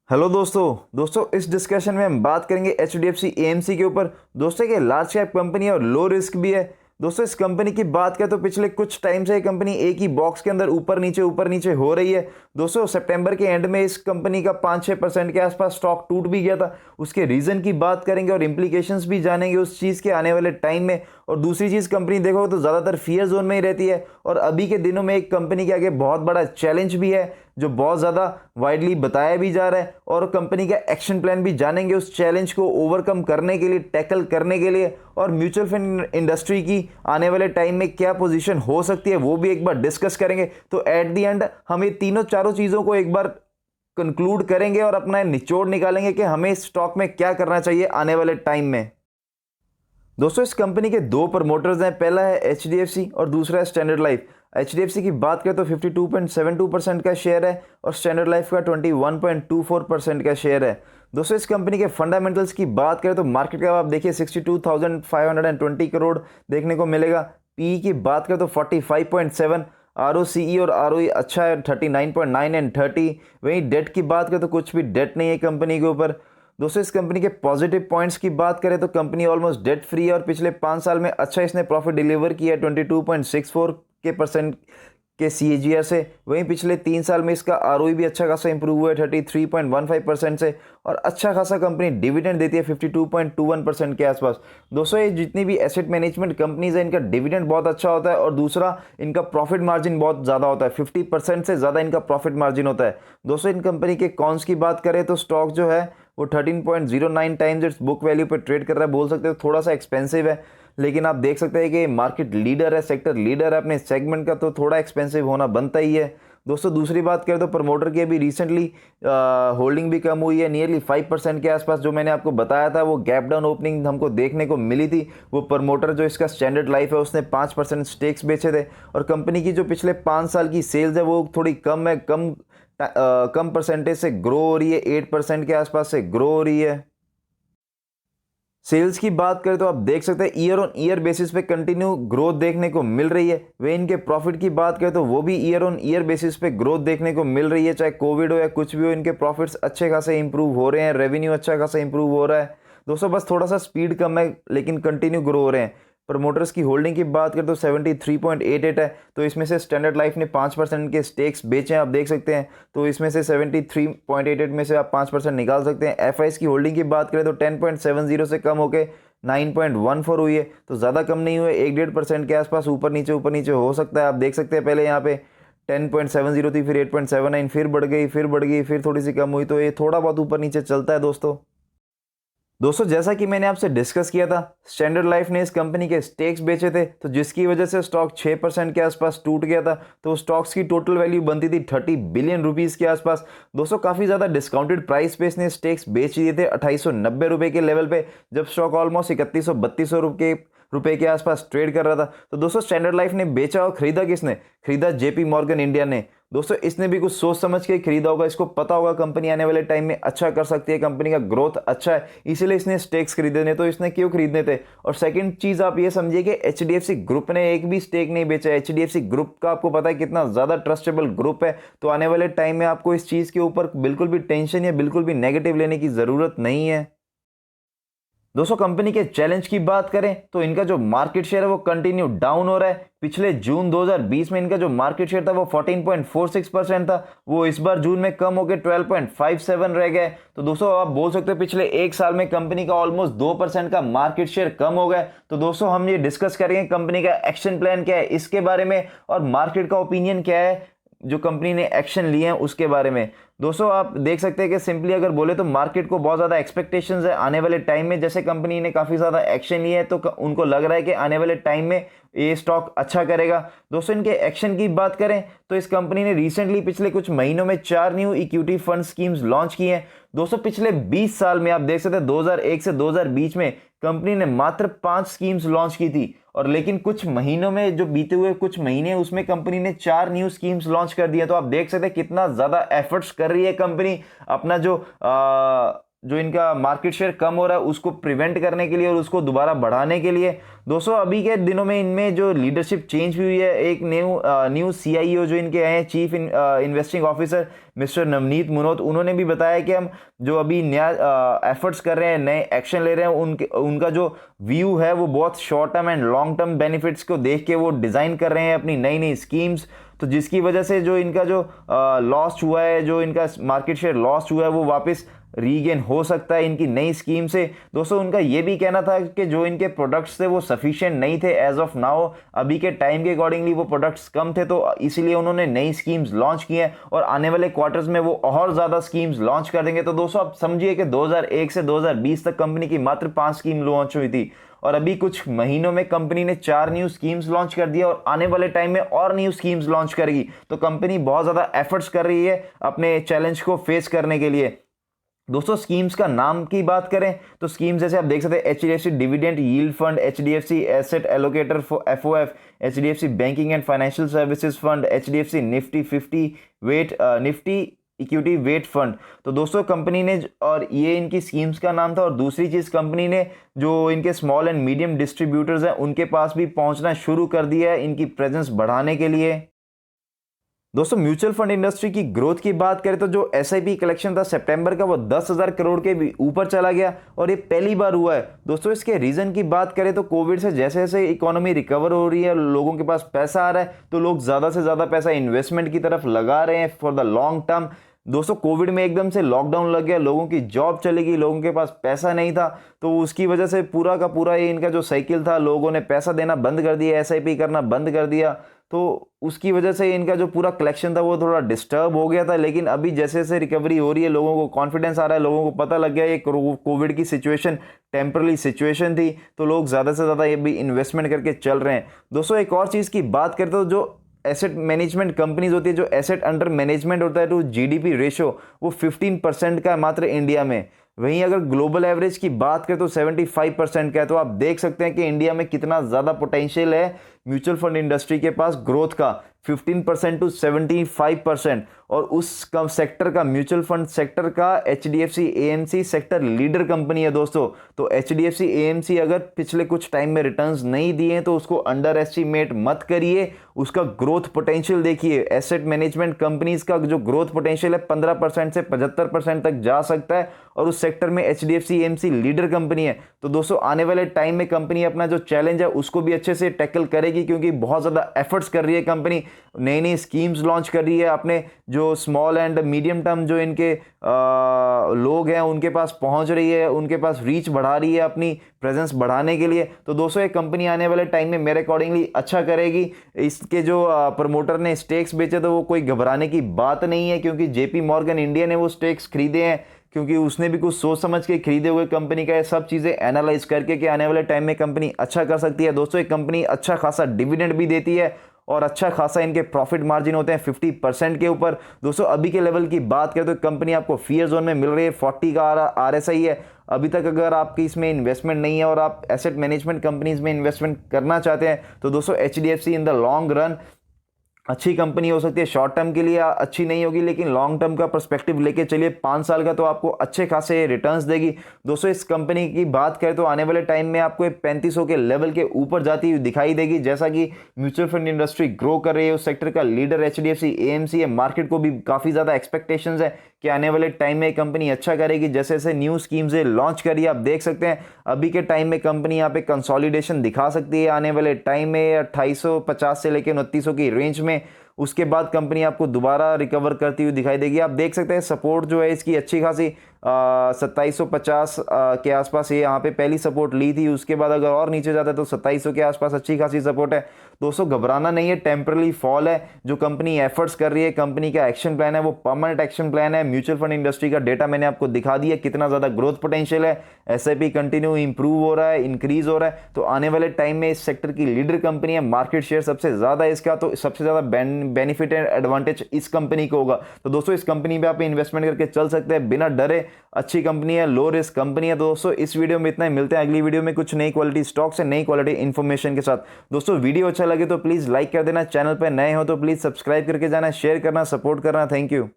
Hello दोस्तों इस discussion में हम बात करेंगे HDFC AMC के ऊपर। दोस्तों कि लार्ज कैप कंपनी है और लो रिस्क भी है। दोस्तों इस कंपनी की बात करें तो पिछले कुछ टाइम से ये कंपनी एक ही बॉक्स के अंदर ऊपर नीचे हो रही है। दोस्तों सितंबर के एंड में इस कंपनी का 5-6% के आसपास स्टॉक टूट भी गया था। उसके रीज़न की बात करेंगे और इम्प्लीकेशंस भी जानेंगे उस चीज़ के आने वाले टाइम में। और दूसरी चीज़, कंपनी देखोगे तो ज़्यादातर फियर जोन में ही रहती है और अभी के दिनों में एक कंपनी के आगे बहुत बड़ा चैलेंज भी है जो बहुत ज़्यादा वाइडली बताया भी जा रहा है। और कंपनी का एक्शन प्लान भी जानेंगे उस चैलेंज को ओवरकम करने के लिए, टैकल करने के लिए। और म्यूचुअल फंड इंडस्ट्री की आने वाले टाइम में क्या पोजीशन हो सकती है वो भी एक बार डिस्कस करेंगे। तो एट द एंड हम ये तीनों चारों चीज़ों को एक बार कंक्लूड करेंगे और अपना निचोड़ निकालेंगे कि हमें इस स्टॉक में क्या करना चाहिए आने वाले टाइम में। दोस्तों इस कंपनी के दो प्रमोटर्स हैं, पहला है HDFC और दूसरा है स्टैंडर्ड लाइफ। HDFC की बात करें तो 52.72% का शेयर है और स्टैंडर्ड लाइफ का 21.24% का शेयर है। दोस्तों इस कंपनी के फंडामेंटल्स की बात करें तो मार्केट कैप आप देखिए 62,520 करोड़ देखने को मिलेगा। PE की बात करें तो 45.7, ROCE और ROE अच्छा है 39.9 एंड 30। वहीं डेट की बात करें तो कुछ भी डेट नहीं है कंपनी के ऊपर। दोस्तों इस कंपनी के पॉजिटिव पॉइंट्स की बात करें तो कंपनी ऑलमोस्ट डेट फ्री है और पिछले 5 साल में अच्छा इसने प्रॉफिट डिलीवर किया है 22.64% के CAGR से। वहीं पिछले 3 साल में इसका ROE भी अच्छा खासा इंप्रूव हुआ है 33.15% से। और अच्छा खासा कंपनी डिविडेंड देती है 52.21% के आसपास। दोस्तों ये जितनी भी एसेट मैनेजमेंट कंपनीज है इनका डिविडेंड बहुत अच्छा होता है और दूसरा इनका प्रॉफिट मार्जिन बहुत ज़्यादा होता है, 50% से ज़्यादा इनका प्रॉफिट मार्जिन होता है। दोस्तों इन कंपनी के कॉन्स की बात करें तो स्टॉक जो है वो 13.09 टाइम्स इट्स बुक वैल्यू पे ट्रेड कर रहा है। बोल सकते हो थोड़ा सा एक्सपेंसिव है, लेकिन आप देख सकते हैं कि मार्केट लीडर है, सेक्टर लीडर है अपने सेगमेंट का, तो थोड़ा एक्सपेंसिव होना बनता ही है। दोस्तों दूसरी बात करें तो प्रमोटर की अभी रिसेंटली होल्डिंग भी कम हुई है, नियरली 5% के आसपास। जो मैंने आपको बताया था वो गैप डाउन ओपनिंग हमको देखने को मिली थी। वो प्रमोटर जो इसका स्टैंडर्ड लाइफ है उसने 5% स्टेक्स बेचे थे। और कंपनी की जो पिछले 5 साल की सेल्स है वो थोड़ी कम है, कम परसेंटेज से ग्रो हो रही है, 8% के आसपास से ग्रो हो रही है। सेल्स की बात करें तो आप देख सकते हैं ईयर ऑन ईयर बेसिस पे कंटिन्यू ग्रोथ देखने को मिल रही है। वे इनके प्रॉफिट की बात करें तो वो भी ईयर ऑन ईयर बेसिस पे ग्रोथ देखने को मिल रही है। चाहे कोविड हो या कुछ भी हो, इनके प्रॉफिट्स अच्छे खासे इंप्रूव हो रहे हैं, रेवेन्यू अच्छा खासा इंप्रूव हो रहा है। दोस्तों बस थोड़ा सा स्पीड कम है लेकिन कंटिन्यू ग्रो हो रहे हैं। प्रमोटर्स की होल्डिंग की बात करें तो 73.88 है। तो इसमें से स्टैंडर्ड लाइफ ने 5% के स्टेक्स बेचे हैं, आप देख सकते हैं। तो इसमें से 73.88 में से आप 5% निकाल सकते हैं। FIs की होल्डिंग की बात करें तो 10.70 से कम होकर 9.14 हुई है। तो ज़्यादा कम नहीं हुए, 1-1.5% के आसपास ऊपर नीचे हो सकता है। आप देख सकते हैं पहले यहाँ पे 10.70 थी, फिर 8.79, फिर बढ़ गई, फिर थोड़ी सी कम हुई। तो ये थोड़ा बहुत ऊपर नीचे चलता है दोस्तों जैसा कि मैंने आपसे डिस्कस किया था, स्टैंडर्ड लाइफ ने इस कंपनी के स्टेक्स बेचे थे, तो जिसकी वजह से स्टॉक 6% के आसपास टूट गया था। तो स्टॉक्स की टोटल वैल्यू बनती थी 30 बिलियन रुपीस के आसपास। दोस्तों काफ़ी ज़्यादा डिस्काउंटेड प्राइस पे इसने स्टेक्स बेच दिए थे 2890 रुपये के लेवल पे, जब स्टॉक ऑलमोस्ट 3100-3200 रुपये के आसपास ट्रेड कर रहा था। तो दोस्तों स्टैंडर्ड लाइफ ने बेचा और खरीदा किसने? खरीदा JP मॉर्गन इंडिया ने। दोस्तों इसने भी कुछ सोच समझ के खरीदा होगा, इसको पता होगा कंपनी आने वाले टाइम में अच्छा कर सकती है, कंपनी का ग्रोथ अच्छा है, इसीलिए इसने स्टेक्स खरीदे ने। तो इसने क्यों खरीदने थे? और सेकंड चीज आप ये समझिए कि HDFC ग्रुप ने एक भी स्टेक नहीं बेचा। HDFC ग्रुप का आपको पता है कितना ज्यादा ट्रस्टेबल ग्रुप है। तो आने वाले टाइम में आपको इस चीज के ऊपर बिल्कुल भी टेंशन या बिल्कुल भी नेगेटिव लेने की जरूरत नहीं है। दोस्तों कंपनी के चैलेंज की बात करें तो इनका जो मार्केट शेयर है वो कंटिन्यू डाउन हो रहा है। पिछले जून 2020 में इनका जो मार्केट शेयर था वो 14.46% था, वो इस बार जून में कम होकर 12.57 रह गया है। तो दोस्तों आप बोल सकते हो पिछले एक साल में कंपनी का ऑलमोस्ट 2% का मार्केट शेयर कम हो गया है। तो दोस्तों हम ये डिस्कस करेंगे कंपनी का एक्शन प्लान क्या है इसके बारे में, और मार्केट का ओपिनियन क्या है जो कंपनी ने एक्शन लिए हैं उसके बारे में। दोस्तों आप देख सकते हैं कि सिंपली अगर बोले तो मार्केट को बहुत ज़्यादा एक्सपेक्टेशंस है आने वाले टाइम में। जैसे कंपनी ने काफ़ी ज़्यादा एक्शन लिए हैं तो उनको लग रहा है कि आने वाले टाइम में ये स्टॉक अच्छा करेगा। दोस्तों इनके एक्शन की बात करें तो इस कंपनी ने रिसेंटली पिछले कुछ महीनों में 4 new equity fund schemes launch की हैं। दोस्तों पिछले 20 साल में आप देख सकते हैं 2001 से 2020 में कंपनी ने मात्र 5 स्कीम्स लॉन्च की थी, और लेकिन कुछ महीनों में जो बीते हुए कुछ महीने उसमें कंपनी ने 4 न्यू स्कीम्स लॉन्च कर दी है। तो आप देख सकते हैं कितना ज़्यादा एफर्ट्स कर रही है कंपनी अपना जो जो इनका मार्केट शेयर कम हो रहा है उसको प्रिवेंट करने के लिए और उसको दोबारा बढ़ाने के लिए दोस्तों अभी के दिनों में इनमें जो लीडरशिप चेंज हुई है, एक न्यू CIO जो इनके आए हैं, chief investing officer mister Navneet Munot, उन्होंने भी बताया कि हम जो अभी नया एफर्ट्स कर रहे हैं, नए एक्शन ले रहे हैं, उनका जो व्यू है वो बहुत short term and long term benefits को देख के वो डिज़ाइन कर रहे हैं अपनी नई नई स्कीम्स। तो जिसकी वजह से जो इनका जो लॉस हुआ है, जो इनका मार्केट शेयर लॉस हुआ है, वो वापस रीगेन हो सकता है इनकी नई स्कीम से। दोस्तों उनका ये भी कहना था कि जो इनके प्रोडक्ट्स थे वो सफिशिएंट नहीं थे एज ऑफ नाउ, अभी के टाइम के अकॉर्डिंगली वो प्रोडक्ट्स कम थे, तो इसीलिए उन्होंने नई स्कीम्स लॉन्च की हैं और आने वाले क्वार्टर्स में वो और ज़्यादा स्कीम्स लॉन्च कर देंगे। तो दोस्तों आप समझिए कि 2001 से 2020 तक कंपनी की मात्र 5 स्कीम लॉन्च हुई थी और अभी कुछ महीनों में कंपनी ने 4 न्यू स्कीम्स लॉन्च कर दिया और आने वाले टाइम में और न्यू स्कीम्स लॉन्च करेगी। तो कंपनी बहुत ज़्यादा एफर्ट्स कर रही है अपने चैलेंज को फेस करने के लिए। दोस्तों स्कीम्स का नाम की बात करें तो स्कीम्स जैसे आप देख सकते हैं HDFC dividend yield fund, HDFC asset allocator FOF, HDFC banking and financial services fund, HDFC Nifty 50 weight Nifty equity weight fund. तो दोस्तों कंपनी ने, और ये इनकी स्कीम्स का नाम था, और दूसरी चीज़ कंपनी ने जो इनके स्मॉल एंड मीडियम डिस्ट्रीब्यूटर्स हैं उनके पास भी पहुंचना शुरू कर दिया है इनकी प्रेजेंस बढ़ाने के लिए। दोस्तों म्यूचुअल फंड इंडस्ट्री की ग्रोथ की बात करें तो जो SIP कलेक्शन था सितंबर का वो 10,000 करोड़ के भी ऊपर चला गया और ये पहली बार हुआ है। दोस्तों इसके रीज़न की बात करें तो कोविड से जैसे जैसे इकोनॉमी रिकवर हो रही है, लोगों के पास पैसा आ रहा है, तो लोग ज़्यादा से ज़्यादा पैसा इन्वेस्टमेंट की तरफ लगा रहे हैं फॉर द लॉन्ग टर्म। दोस्तों कोविड में एकदम से लॉकडाउन लग गया, लोगों की जॉब चली गई, लोगों के पास पैसा नहीं था, तो उसकी वजह से पूरा का पूरा ये इनका जो साइकिल था, लोगों ने पैसा देना बंद कर दिया, SIP करना बंद कर दिया, तो उसकी वजह से इनका जो पूरा कलेक्शन था वो थोड़ा डिस्टर्ब हो गया था। लेकिन अभी जैसे जैसे रिकवरी हो रही है, लोगों को कॉन्फिडेंस आ रहा है, लोगों को पता लग गया ये कोविड की सिचुएशन टेम्पररी सिचुएशन थी, तो लोग ज़्यादा से ज़्यादा ये भी इन्वेस्टमेंट करके चल रहे हैं। दोस्तों एक और चीज़ की बात करते हो, जो एसेट मैनेजमेंट कंपनीज होती है, जो एसेट अंडर मैनेजमेंट होता है टू GDP रेशो, वो 15% का है मात्र इंडिया में। वहीं अगर ग्लोबल एवरेज की बात करें तो 75% का है। तो आप देख सकते हैं कि इंडिया में कितना ज़्यादा पोटेंशियल है म्यूचुअल फंड इंडस्ट्री के पास ग्रोथ का, 15% टू 75%। और उस सेक्टर का, म्यूचुअल फंड सेक्टर का, HDFC AMC sector leader company है दोस्तों। तो HDFC AMC अगर पिछले कुछ टाइम में रिटर्न्स नहीं दिए हैं तो उसको अंडर एस्टिमेट मत करिए, उसका ग्रोथ पोटेंशियल देखिए। एसेट मैनेजमेंट कंपनीज का जो ग्रोथ पोटेंशियल है 15% से 75% तक जा सकता है और उस सेक्टर में HDFC AMC लीडर कंपनी है। तो दोस्तों आने वाले टाइम में कंपनी अपना जो चैलेंज है उसको भी अच्छे से टैकल करेगी, क्योंकि बहुत ज़्यादा एफर्ट्स कर रही है कंपनी, नई नई स्कीम्स लॉन्च कर रही है, अपने जो स्मॉल एंड मीडियम टर्म जो इनके लोग हैं उनके पास पहुंच रही है, उनके पास रीच बढ़ा रही है अपनी प्रेजेंस बढ़ाने के लिए। तो दोस्तों ये कंपनी आने वाले टाइम में मेरे अकॉर्डिंगली अच्छा करेगी। इसके जो प्रमोटर ने स्टेक्स बेचे तो वो कोई घबराने की बात नहीं है, क्योंकि JP मॉर्गन इंडिया ने वो स्टेक्स खरीदे हैं, क्योंकि उसने भी कुछ सोच समझ के खरीदे हुए कंपनी का ये सब चीज़ें एनालाइज करके कि आने वाले टाइम में कंपनी अच्छा कर सकती है। दोस्तों एक कंपनी अच्छा खासा डिविडेंड भी देती है और अच्छा खासा इनके प्रॉफिट मार्जिन होते हैं 50% के ऊपर। दोस्तों अभी के लेवल की बात करें तो कंपनी आपको फियर जोन में मिल रही है, 40 का RSI है। अभी तक अगर आपकी इसमें इन्वेस्टमेंट नहीं है और आप एसेट मैनेजमेंट कंपनीज में इन्वेस्टमेंट करना चाहते हैं तो दोस्तों HDFC in the long run अच्छी कंपनी हो सकती है। शॉर्ट टर्म के लिए अच्छी नहीं होगी, लेकिन लॉन्ग टर्म का पर्सपेक्टिव लेके चलिए, 5 साल का तो आपको अच्छे खासे रिटर्न्स देगी। दोस्तों इस कंपनी की बात करें तो आने वाले टाइम में आपको 3500 के लेवल के ऊपर जाती हुई दिखाई देगी, जैसा कि म्यूचुअल फंड इंडस्ट्री ग्रो कर रही है। उस सेक्टर का लीडर HDFC AMC है। मार्केट को भी काफ़ी ज़्यादा एक्सपेक्टेशंस है कि आने वाले टाइम में कंपनी अच्छा करेगी, जैसे जैसे न्यू स्कीम्स लॉन्च करिए। आप देख सकते हैं अभी के टाइम में कंपनी यहाँ पे कंसोलिडेशन दिखा सकती है आने वाले टाइम में 2850 से लेकर 2900 की रेंज में। उसके बाद कंपनी आपको दोबारा रिकवर करती हुई दिखाई देगी। आप देख सकते हैं सपोर्ट जो है इसकी अच्छी खासी 2750 के आसपास ये यहाँ पे पहली सपोर्ट ली थी। उसके बाद अगर और नीचे जाता है तो 2700 के आसपास अच्छी खासी सपोर्ट है। दोस्तों घबराना नहीं है, टेम्पररी फॉल है। जो कंपनी एफर्ट्स कर रही है, कंपनी का एक्शन प्लान है वो परमानेंट एक्शन प्लान है। म्यूचुअल फंड इंडस्ट्री का डेटा मैंने आपको दिखा दिया, कितना ज़्यादा ग्रोथ पोटेंशियल है। SIP कंटिन्यू इंप्रूव हो रहा है, इंक्रीज हो रहा है। तो आने वाले टाइम में इस सेक्टर की लीडर कंपनी है, मार्केट शेयर सबसे ज़्यादा है इसका, तो सबसे ज़्यादा बेनिफिट एंड एडवांटेज इस कंपनी को होगा। तो दोस्तों इस कंपनी में आप इन्वेस्टमेंट करके चल सकते हैं बिना डरे। अच्छी कंपनी है, लो रिस्क कंपनी है। दोस्तों इस वीडियो में इतना ही, मिलते हैं अगली वीडियो में कुछ नई क्वालिटी स्टॉक से नई क्वालिटी इन्फॉर्मेशन के साथ। दोस्तों वीडियो अच्छा लगे तो प्लीज़ लाइक कर देना, चैनल पर नए हो तो प्लीज़ सब्सक्राइब करके जाना, शेयर करना, सपोर्ट करना। Thank you.